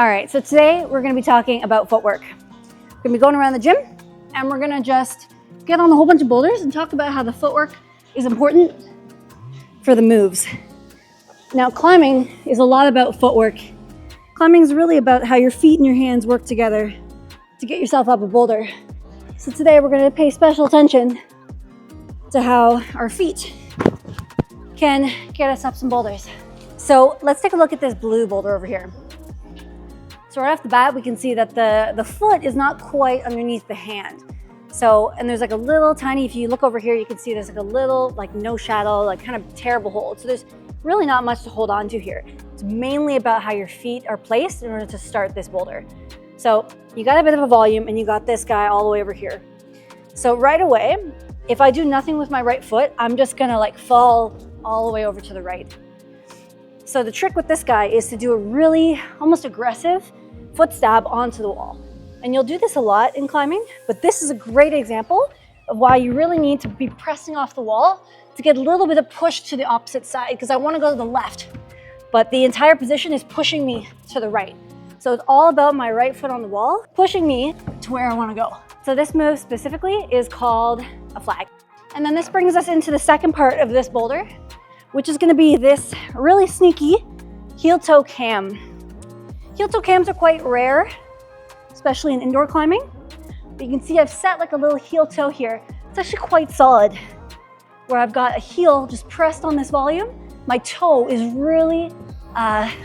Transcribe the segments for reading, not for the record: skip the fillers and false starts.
All right, so today we're gonna be talking about footwork. We're gonna be going around the gym and we're gonna just get on a whole bunch of boulders and talk about how the footwork is important for the moves. Now, climbing is a lot about footwork. Climbing is really about how your feet and your hands work together to get yourself up a boulder. So today we're gonna pay special attention to how our feet can get us up some boulders. So let's take a look at this blue boulder over here. So right off the bat, we can see that the foot is not quite underneath the hand. So, and there's like a little tiny, if you look over here, you can see there's like a little, like no shadow, like kind of terrible hold. So there's really not much to hold on to here. It's mainly about how your feet are placed in order to start this boulder. So you got a bit of a volume and you got this guy all the way over here. So right away, if I do nothing with my right foot, I'm just gonna like fall all the way over to the right. So the trick with this guy is to do a really almost aggressive foot stab onto the wall. And you'll do this a lot in climbing, but this is a great example of why you really need to be pressing off the wall to get a little bit of push to the opposite side, because I want to go to the left, but the entire position is pushing me to the right. So it's all about my right foot on the wall, pushing me to where I want to go. So this move specifically is called a flag. And then this brings us into the second part of this boulder, which is going to be this really sneaky heel-toe cam. Heel-toe cams are quite rare, especially in indoor climbing. But you can see I've set like a little heel-toe here. It's actually quite solid, where I've got a heel just pressed on this volume. My toe is really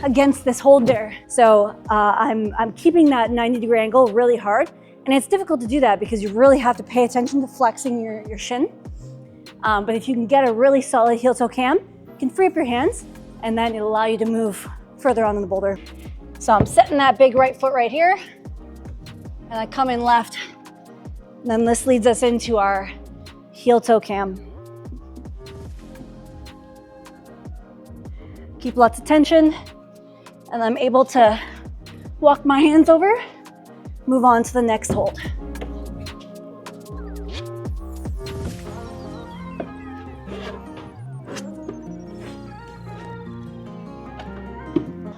against this hold there. So I'm keeping that 90-degree angle really hard. And it's difficult to do that because you really have to pay attention to flexing your shin. But if you can get a really solid heel-toe cam, you can free up your hands and then it'll allow you to move further on the boulder. So I'm setting that big right foot right here and I come in left. And then this leads us into our heel-toe cam. Keep lots of tension and I'm able to walk my hands over, move on to the next hold.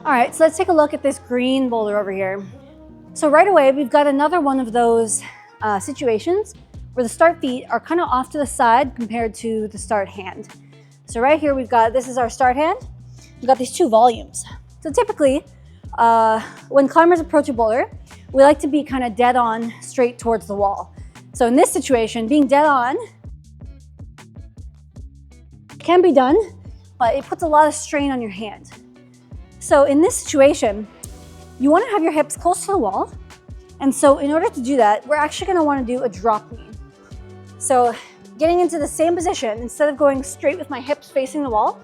All right, so let's take a look at this green boulder over here. So right away, we've got another one of those situations where the start feet are kind of off to the side compared to the start hand. So right here, this is our start hand. We've got these two volumes. So typically, when climbers approach a boulder, we like to be kind of dead on straight towards the wall. So in this situation, being dead on can be done, but it puts a lot of strain on your hand. So in this situation, you want to have your hips close to the wall. And so in order to do that, we're actually going to want to do a drop knee. So getting into the same position, instead of going straight with my hips facing the wall,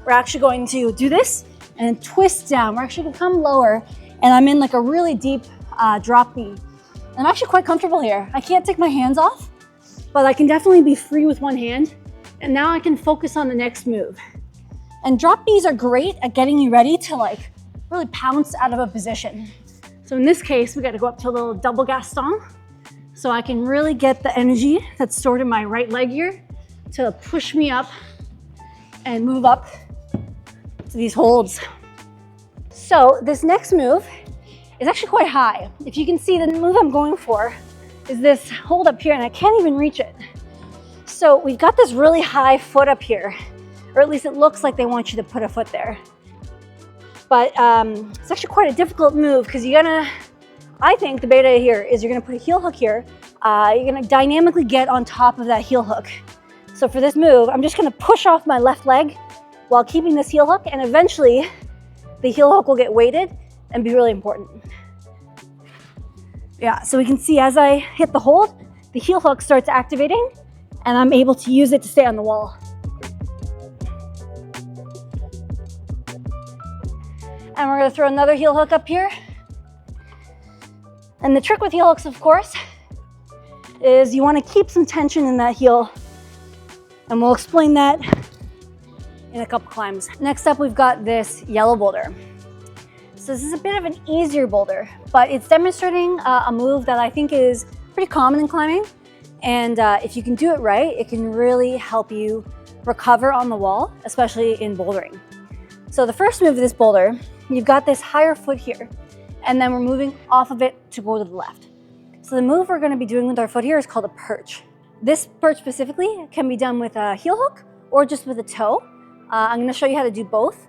we're actually going to do this and twist down. We're actually going to come lower and I'm in like a really deep drop knee. And I'm actually quite comfortable here. I can't take my hands off, but I can definitely be free with one hand. And now I can focus on the next move. And drop knees are great at getting you ready to like really pounce out of a position. So in this case, we got to go up to a little double Gaston. So I can really get the energy that's stored in my right leg here to push me up and move up to these holds. So this next move is actually quite high. If you can see, the move I'm going for is this hold up here and I can't even reach it. So we've got this really high foot up here, or at least it looks like they want you to put a foot there. But it's actually quite a difficult move because I think the beta here is you're gonna put a heel hook here. You're gonna dynamically get on top of that heel hook. So for this move, I'm just gonna push off my left leg while keeping this heel hook, and eventually the heel hook will get weighted and be really important. Yeah, so we can see as I hit the hold, the heel hook starts activating and I'm able to use it to stay on the wall. And we're gonna throw another heel hook up here. And the trick with heel hooks, of course, is you wanna keep some tension in that heel. And we'll explain that in a couple climbs. Next up, we've got this yellow boulder. So this is a bit of an easier boulder, but it's demonstrating a move that I think is pretty common in climbing. And if you can do it right, it can really help you recover on the wall, especially in bouldering. So the first move of this boulder, you've got this higher foot here. and then we're moving off of it to go to the left. So the move we're going to be doing with our foot here is called a perch. This perch specifically can be done with a heel hook or just with a toe. I'm going to show you how to do both.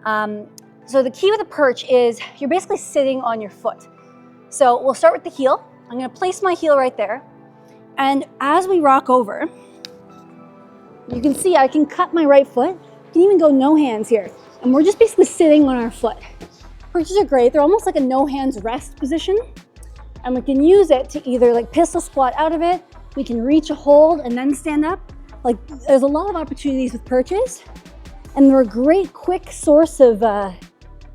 So the key with a perch is you're basically sitting on your foot. So we'll start with the heel. I'm going to place my heel right there. And as we rock over, you can see I can cut my right foot. You can even go no hands here. And we're just basically sitting on our foot. Perches are great. They're almost like a no hands rest position. And we can use it to either like pistol squat out of it. We can reach a hold and then stand up. Like there's a lot of opportunities with perches. And they're a great quick source of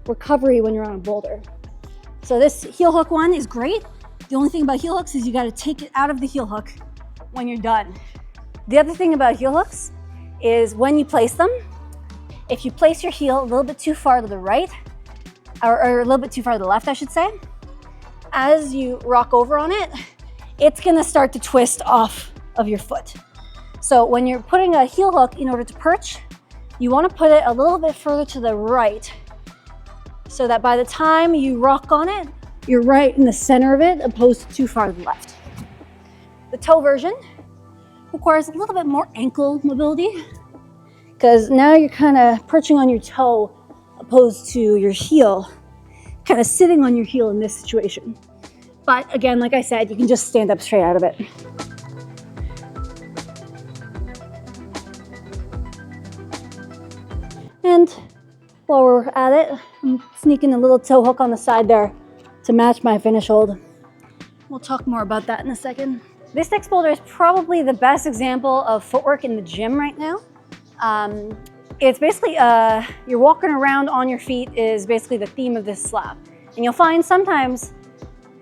recovery when you're on a boulder. So this heel hook one is great. The only thing about heel hooks is you got to take it out of the heel hook when you're done. The other thing about heel hooks is when you place them, if you place your heel a little bit too far to the right, or a little bit too far to the left, I should say, as you rock over on it, it's gonna start to twist off of your foot. So when you're putting a heel hook in order to perch, you wanna put it a little bit further to the right so that by the time you rock on it, you're right in the center of it opposed to too far to the left. The toe version requires a little bit more ankle mobility because now you're kind of perching on your toe opposed to your heel, kind of sitting on your heel in this situation. But again, like I said, you can just stand up straight out of it. And while we're at it, I'm sneaking a little toe hook on the side there to match my finish hold. We'll talk more about that in a second. This next boulder is probably the best example of footwork in the gym right now. It's basically, you're walking around on your feet is basically the theme of this slab. And you'll find sometimes,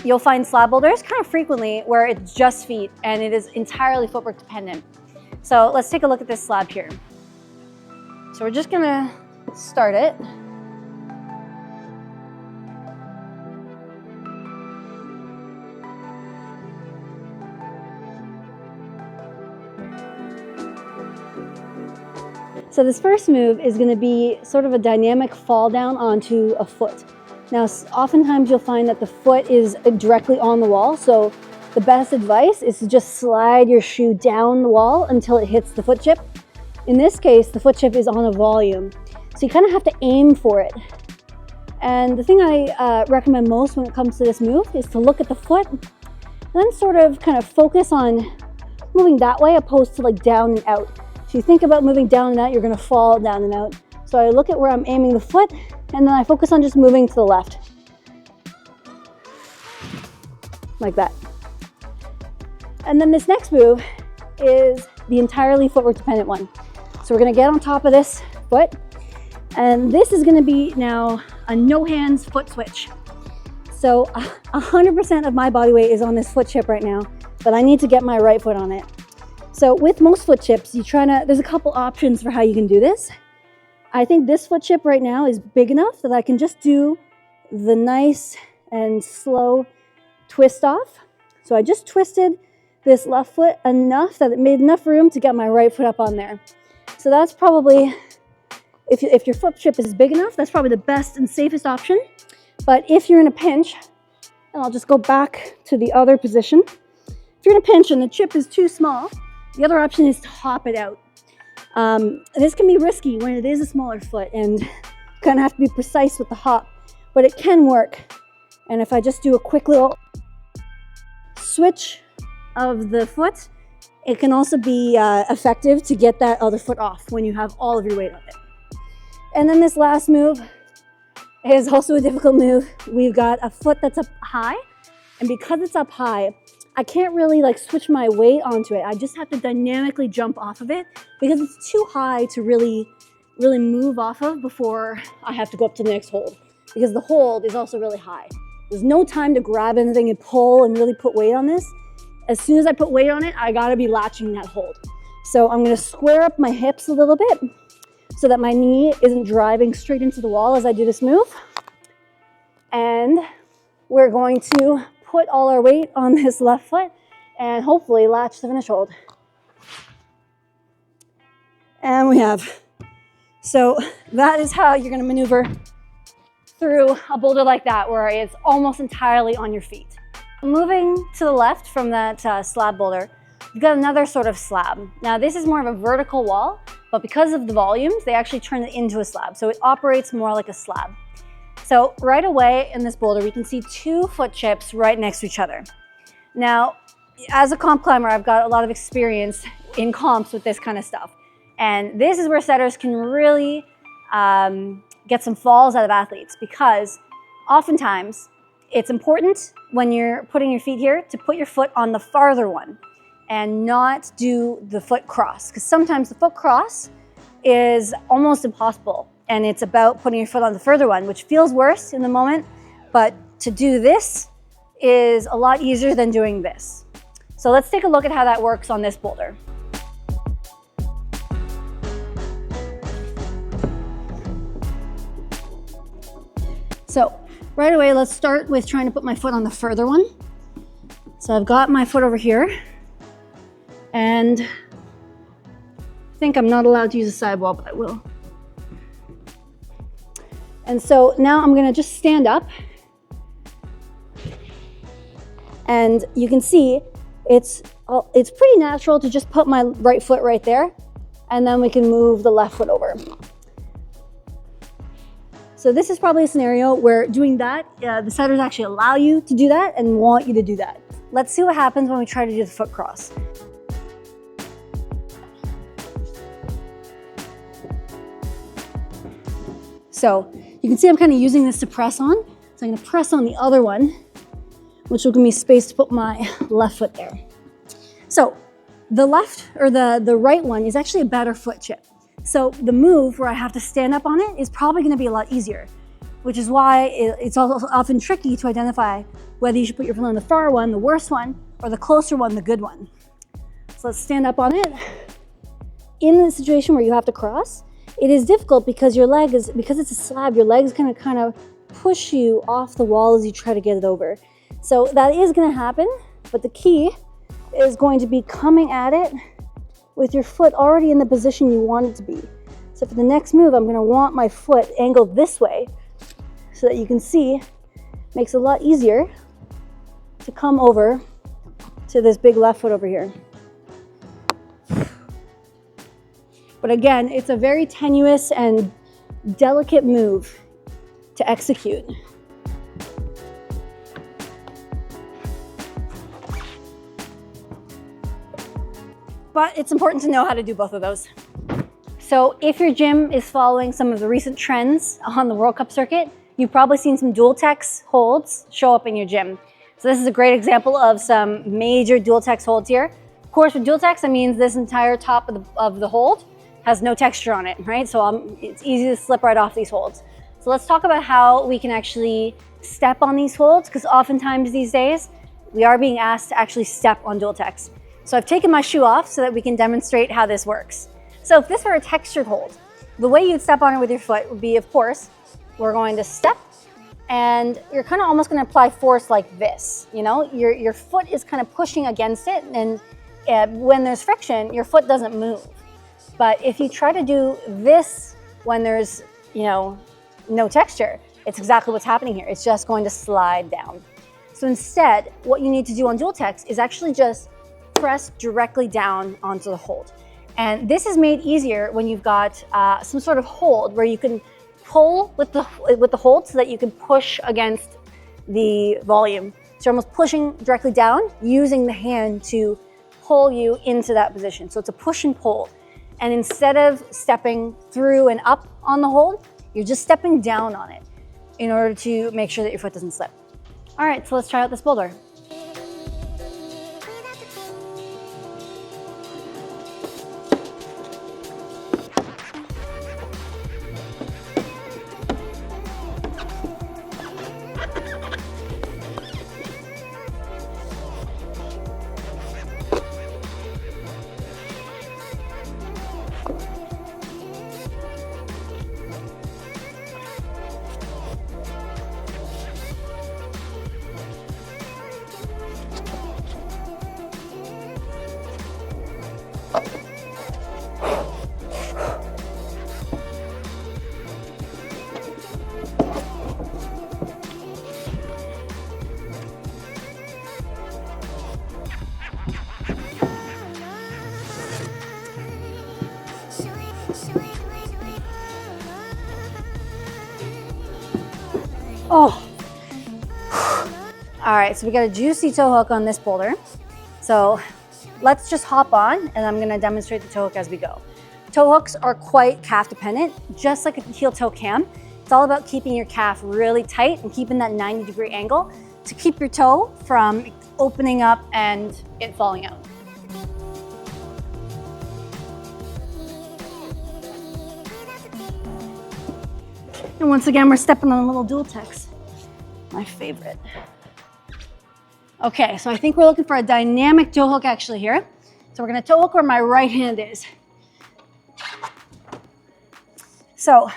you'll find slab boulders kind of frequently where it's just feet and it is entirely footwork dependent. So let's take a look at this slab here. So we're just gonna start it. So this first move is going to be sort of a dynamic fall down onto a foot. Now, oftentimes you'll find that the foot is directly on the wall. So the best advice is to just slide your shoe down the wall until it hits the foot chip. In this case, the foot chip is on a volume. So you kind of have to aim for it. And the thing I recommend most when it comes to this move is to look at the foot and then sort of kind of focus on moving that way opposed to like down and out. If you think about moving down and out, you're gonna fall down and out. So I look at where I'm aiming the foot and then I focus on just moving to the left. Like that. And then this next move is the entirely footwork dependent one. So we're gonna get on top of this foot and this is gonna be now a no hands foot switch. So 100% of my body weight is on this foot chip right now, but I need to get my right foot on it. So with most foot chips, there's a couple options for how you can do this. I think this foot chip right now is big enough that I can just do the nice and slow twist off. So I just twisted this left foot enough that it made enough room to get my right foot up on there. So that's probably, if your foot chip is big enough, that's probably the best and safest option. But if you're in a pinch, and I'll just go back to the other position. If you're in a pinch and the chip is too small, the other option is to hop it out. This can be risky when it is a smaller foot and kind of have to be precise with the hop, but it can work. And if I just do a quick little switch of the foot, it can also be effective to get that other foot off when you have all of your weight on it. And then this last move is also a difficult move. We've got a foot that's up high, and because it's up high, I can't really like switch my weight onto it. I just have to dynamically jump off of it because it's too high to really move off of before I have to go up to the next hold, because the hold is also really high. There's no time to grab anything and pull and really put weight on this. As soon as I put weight on it, I gotta be latching that hold. So I'm gonna square up my hips a little bit so that my knee isn't driving straight into the wall as I do this move. And we're going to put all our weight on this left foot and hopefully latch the finish hold. And we have. So that is how you're going to maneuver through a boulder like that where it's almost entirely on your feet. Moving to the left from that slab boulder, you've got another sort of slab. Now this is more of a vertical wall, but because of the volumes, they actually turn it into a slab. So it operates more like a slab. So right away in this boulder, we can see 2 foot chips right next to each other. Now, as a comp climber, I've got a lot of experience in comps with this kind of stuff. And this is where setters can really get some falls out of athletes, because oftentimes it's important when you're putting your feet here to put your foot on the farther one and not do the foot cross, because sometimes the foot cross is almost impossible, and it's about putting your foot on the further one, which feels worse in the moment, but to do this is a lot easier than doing this. So let's take a look at how that works on this boulder. So right away, let's start with trying to put my foot on the further one. So I've got my foot over here, and I think I'm not allowed to use a sidewall, but I will. And so now I'm gonna just stand up, and you can see it's pretty natural to just put my right foot right there, and then we can move the left foot over. So this is probably a scenario where doing that, the setters actually allow you to do that and want you to do that. Let's see what happens when we try to do the foot cross. So you can see I'm kind of using this to press on. So I'm going to press on the other one, which will give me space to put my left foot there. So the left or the right one is actually a better foot chip. So the move where I have to stand up on it is probably going to be a lot easier, which is why it's also often tricky to identify whether you should put your foot on the far one, the worst one, or the closer one, the good one. So let's stand up on it. In the situation where you have to cross, it is difficult because because it's a slab, your leg's going to kind of push you off the wall as you try to get it over. So that is going to happen, but the key is going to be coming at it with your foot already in the position you want it to be. So for the next move, I'm going to want my foot angled this way so that you can see, makes it a lot easier to come over to this big left foot over here. But again, it's a very tenuous and delicate move to execute. But it's important to know how to do both of those. So if your gym is following some of the recent trends on the World Cup circuit, you've probably seen some dual text holds show up in your gym. So this is a great example of some major dual text holds here. Of course, with dual text, that means this entire top of the hold has no texture on it, right? So it's easy to slip right off these holds. So let's talk about how we can actually step on these holds, because oftentimes these days, we are being asked to actually step on dual text. So I've taken my shoe off so that we can demonstrate how this works. So if this were a textured hold, the way you'd step on it with your foot would be, of course, we're going to step, and you're kind of almost going to apply force like this. You know, your foot is kind of pushing against it, and when there's friction, your foot doesn't move. But if you try to do this when there's, no texture, it's exactly what's happening here. It's just going to slide down. So instead, what you need to do on dual text is actually just press directly down onto the hold. And this is made easier when you've got some sort of hold where you can pull with the hold so that you can push against the volume. So you're almost pushing directly down, using the hand to pull you into that position. So it's a push and pull. And instead of stepping through and up on the hold, you're just stepping down on it in order to make sure that your foot doesn't slip. All right, so let's try out this boulder. Oh. All right, so we got a juicy toe hook on this boulder. So let's just hop on and I'm gonna demonstrate the toe hook as we go. Toe hooks are quite calf dependent, just like a heel toe cam. It's all about keeping your calf really tight and keeping that 90-degree angle to keep your toe from opening up and it falling out. And once again, we're stepping on a little dual text, my favorite. Okay, so I think we're looking for a dynamic toe hook actually here. So we're gonna toe hook where my right hand is. So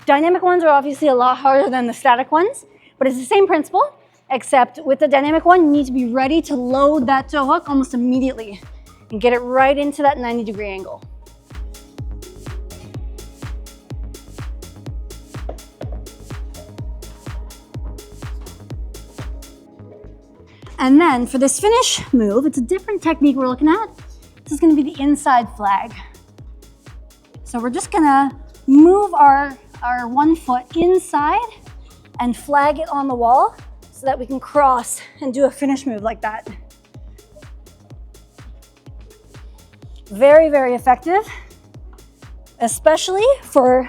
dynamic ones are obviously a lot harder than the static ones, but it's the same principle, except with the dynamic one, you need to be ready to load that toe hook almost immediately and get it right into that 90-degree angle. And then for this finish move, it's a different technique we're looking at. This is gonna be the inside flag. So we're just gonna move our one foot inside and flag it on the wall so that we can cross and do a finish move like that. Very, very effective, especially for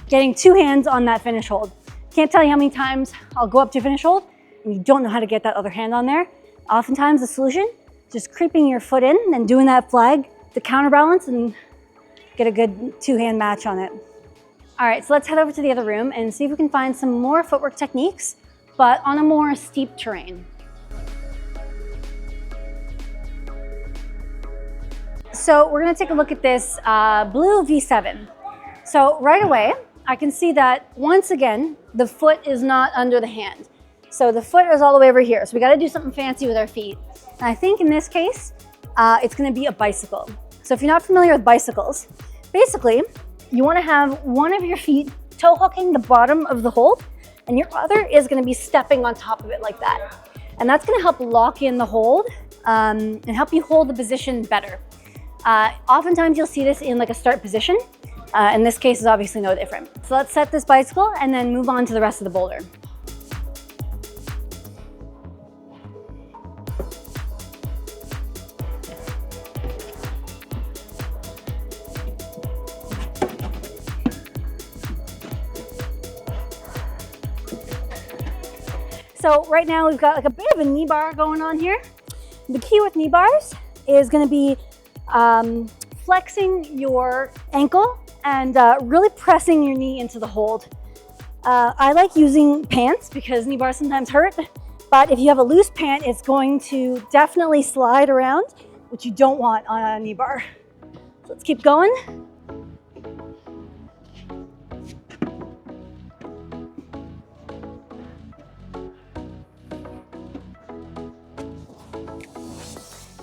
getting two hands on that finish hold. Can't tell you how many times I'll go up to finish hold and you don't know how to get that other hand on there. Oftentimes the solution, just creeping your foot in and doing that flag to counterbalance and get a good two-hand match on it. All right, so let's head over to the other room and see if we can find some more footwork techniques, but on a more steep terrain. So we're gonna take a look at this blue V7. So right away, I can see that once again, the foot is not under the hand. So the foot is all the way over here. So we gotta do something fancy with our feet. And I think in this case, it's gonna be a bicycle. So if you're not familiar with bicycles, basically, you wanna have one of your feet toe hooking the bottom of the hold, and your other is gonna be stepping on top of it like that. And that's gonna help lock in the hold and help you hold the position better. Oftentimes you'll see this in like a start position. In this case is obviously no different. So let's set this bicycle and then move on to the rest of the boulder. So right now we've got like a bit of a knee bar going on here. The key with knee bars is gonna be flexing your ankle and really pressing your knee into the hold. I like using pants because knee bars sometimes hurt, but if you have a loose pant, it's going to definitely slide around, which you don't want on a knee bar. So let's keep going.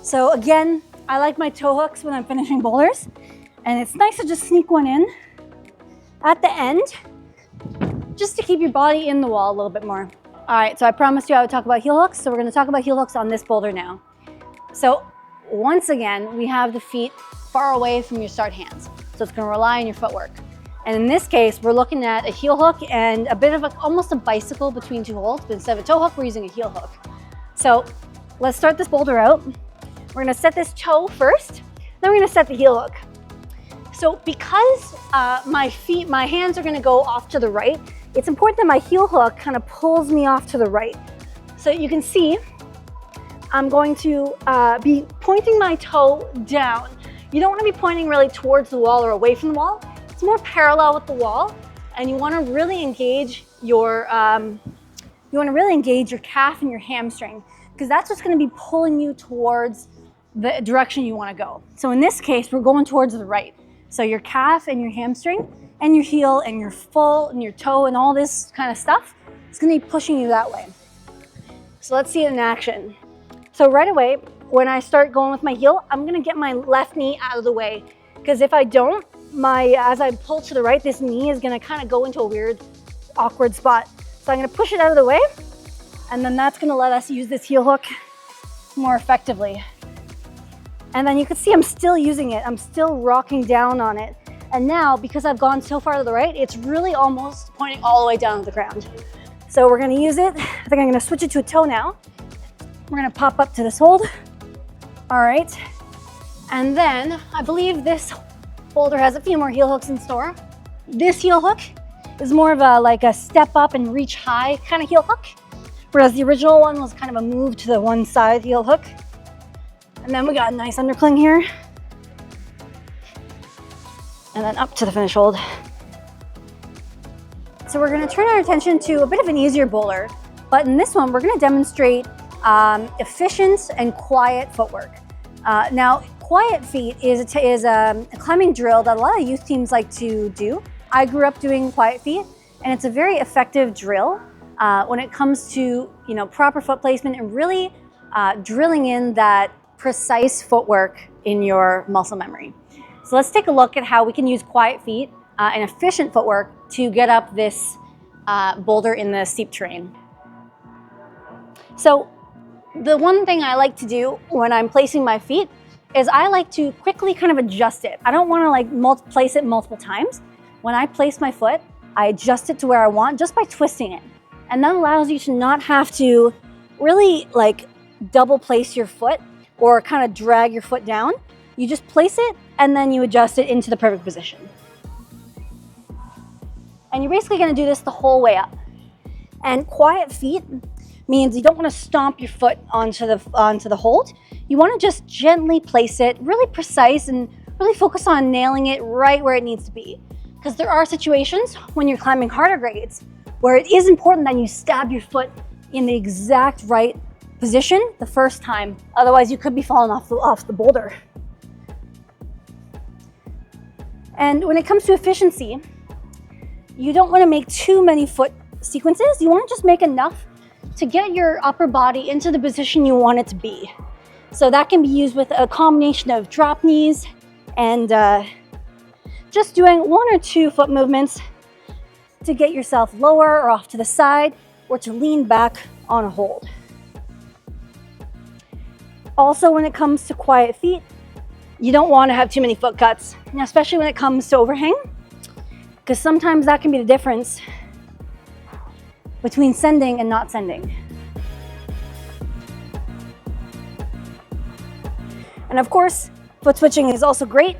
So again, I like my toe hooks when I'm finishing boulders, and it's nice to just sneak one in at the end, just to keep your body in the wall a little bit more. All right, so I promised you I would talk about heel hooks, so we're gonna talk about heel hooks on this boulder now. So once again, we have the feet far away from your start hands, so it's gonna rely on your footwork. And in this case, we're looking at a heel hook and a bit of almost a bicycle between two holds, but instead of a toe hook, we're using a heel hook. So let's start this boulder out. We're gonna set this toe first, then we're gonna set the heel hook. So because my hands are gonna go off to the right, it's important that my heel hook kind of pulls me off to the right. So you can see, I'm going to be pointing my toe down. You don't wanna be pointing really towards the wall or away from the wall. It's more parallel with the wall, and you wanna really engage your calf and your hamstring, because that's what's gonna be pulling you towards the direction you wanna go. So in this case, we're going towards the right. So your calf and your hamstring and your heel and your full and your toe and all this kind of stuff, it's gonna be pushing you that way. So let's see it in action. So right away, when I start going with my heel, I'm gonna get my left knee out of the way, because if I don't, as I pull to the right, this knee is gonna kind of go into a weird, awkward spot. So I'm gonna push it out of the way, and then that's gonna let us use this heel hook more effectively. And then you can see I'm still using it. I'm still rocking down on it. And now, because I've gone so far to the right, it's really almost pointing all the way down to the ground. So we're gonna use it. I think I'm gonna switch it to a toe now. We're gonna pop up to this hold. All right. And then I believe this boulder has a few more heel hooks in store. This heel hook is more of a step up and reach high kind of heel hook, whereas the original one was kind of a move to the one side heel hook. And then we got a nice undercling here. And then up to the finish hold. So we're gonna turn our attention to a bit of an easier boulder, but in this one, we're gonna demonstrate efficient and quiet footwork. Now, quiet feet is a climbing drill that a lot of youth teams like to do. I grew up doing quiet feet, and it's a very effective drill when it comes to proper foot placement and really drilling in that precise footwork in your muscle memory. So let's take a look at how we can use quiet feet and efficient footwork to get up this boulder in the steep terrain. So the one thing I like to do when I'm placing my feet is I like to quickly kind of adjust it. I don't want to place it multiple times. When I place my foot, I adjust it to where I want just by twisting it. And that allows you to not have to really double place your foot or kind of drag your foot down. You just place it and then you adjust it into the perfect position. And you're basically going to do this the whole way up. And quiet feet means you don't want to stomp your foot onto the hold. You want to just gently place it, really precise, and really focus on nailing it right where it needs to be. Because there are situations when you're climbing harder grades where it is important that you stab your foot in the exact right position the first time. Otherwise, you could be falling off the boulder. And when it comes to efficiency, you don't want to make too many foot sequences. You want to just make enough to get your upper body into the position you want it to be. So that can be used with a combination of drop knees and just doing 1 or 2 foot movements to get yourself lower or off to the side or to lean back on a hold. Also, when it comes to quiet feet, you don't want to have too many foot cuts, especially when it comes to overhang, because sometimes that can be the difference between sending and not sending. And of course, foot switching is also great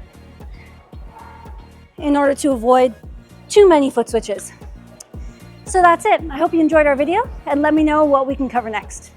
in order to avoid too many foot switches. So that's it. I hope you enjoyed our video and let me know what we can cover next.